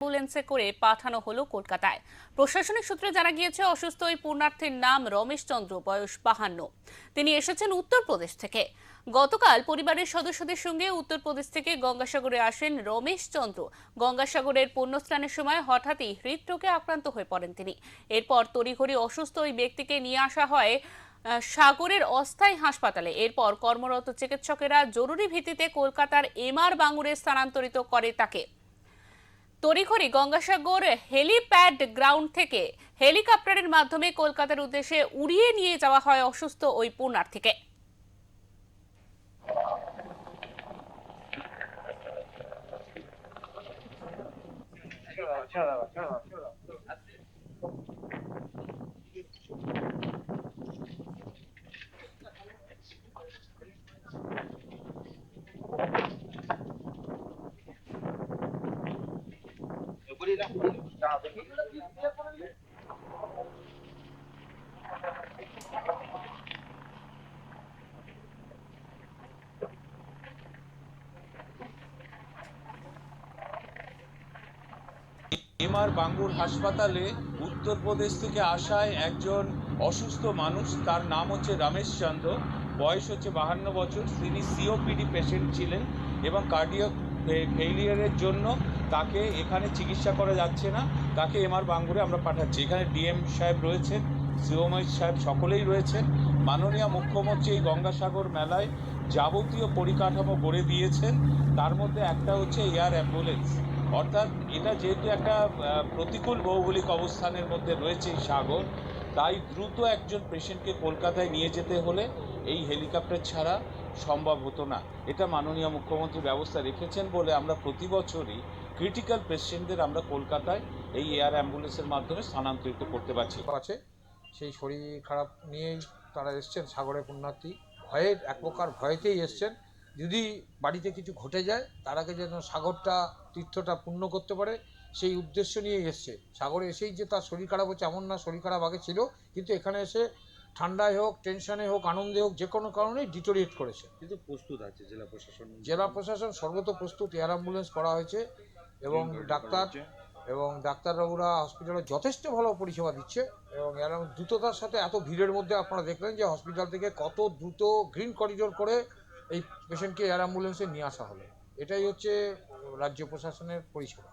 অ্যাম্বুলেন্সে করে পাঠানো হলো কলকাতায়। প্রশাসনিক সূত্রে জানা গিয়েছে, অসুস্থ ওই পুণ্যার্থীর নাম রমেশ চন্দ্র, বয়স 52। তিনি এসেছেন উত্তরপ্রদেশ থেকে। গতকাল পরিবারের সদস্যদের সঙ্গে উত্তরপ্রদেশ থেকে গঙ্গাসাগরে আসেন রমেশ চন্দ্র। গঙ্গাসাগরের পুণ্যস্নানের সময় হঠাৎই হৃদরোগে আক্রান্ত হয়ে পড়েন তিনি। এরপর তড়িঘড়ি অসুস্থ ওই ব্যক্তিকে নিয়ে আসা হয় সাগরের অস্থায়ী হাসপাতালে। এরপর কর্মরত চিকিৎসকেরা জরুরি ভিত্তিতে কলকাতার এমআর বাঙ্গুরে স্থানান্তরিত করে তাকে। তড়িঘড়ি গঙ্গাসাগর হেলিপ্যাড গ্রাউন্ড থেকে হেলিকপ্টারের মাধ্যমে কলকাতার উদ্দেশ্যে উড়িয়ে নিয়ে যাওয়া হয় অসুস্থ ওই পুণ্যার্থীকে। এমআর বাঙ্গুর হাসপাতালে উত্তরপ্রদেশ থেকে আসায় একজন অসুস্থ মানুষ, তার নাম হচ্ছে রমেশ চন্দ্র, বয়স হচ্ছে 52 বছর। তিনি সিওপিডি পেশেন্ট ছিলেন এবং কার্ডিয়াক ফেইলিয়ারের জন্য তাকে এখানে চিকিৎসা করা যাচ্ছে না, তাকে এমআর বাঙ্গুরে আমরা পাঠাচ্ছি। এখানে ডিএম সাহেব রয়েছেন, সিওমএই সাহেব, সকলেই রয়েছেন। মাননীয় মুখ্যমন্ত্রী এই গঙ্গাসাগর মেলায় যাবতীয় পরিকাঠামো গড়ে দিয়েছেন, তার মধ্যে একটা হচ্ছে এয়ার অ্যাম্বুলেন্স। অর্থাৎ এটা যেহেতু একটা প্রতিকূল ভৌগোলিক অবস্থানের মধ্যে রয়েছে এই সাগর, তাই দ্রুত একজন পেশেন্টকে কলকাতায় নিয়ে যেতে হলে এই হেলিকপ্টার ছাড়া সম্ভব হতো না। এটা মাননীয় মুখ্যমন্ত্রী ব্যবস্থা রেখেছেন বলে আমরা প্রতি বছরই ক্রিটিক্যাল পেশেন্টদের আমরা কলকাতায় এই এয়ার অ্যাম্বুলেন্সের মাধ্যমে স্থানান্তরিত করতে পারছি। আছে সেই শরীর খারাপ নিয়েই তারা এসছেন সাগরে পুণ্যার্থী। ভয়ের এক প্রকার ভয়েতেই এসছেন, যদি বাড়িতে কিছু ঘটে যায় তার আগে যেন সাগরটা তীর্থটা পূর্ণ করতে পারে, সেই উদ্দেশ্য নিয়েই এসছে। সাগরে এসেই যে তার শরীর খারাপ হচ্ছে এমন না, শরীর খারাপ আগে ছিল, কিন্তু এখানে এসে ঠান্ডায় হোক, টেনশনে হোক, আনন্দে হোক, যে কোনো কারণেই ডিটোরিয়েট করেছে। কিন্তু প্রস্তুত আছে জেলা প্রশাসন সর্বত প্রস্তুত, এয়ার অ্যাম্বুলেন্স করা হয়েছে এবং ডাক্তারবাবুরা হসপিটালে যথেষ্ট ভালো পরিষেবা দিচ্ছে। এবং দ্রুততার সাথে এত ভিড়ের মধ্যে আপনারা দেখলেন যে হসপিটাল থেকে কত দ্রুত গ্রিন করিডোর করে এই পেশেন্টকে এয়ার অ্যাম্বুলেন্সে নিয়ে আসা হলো। এটাই হচ্ছে রাজ্য প্রশাসনের পরিষেবা।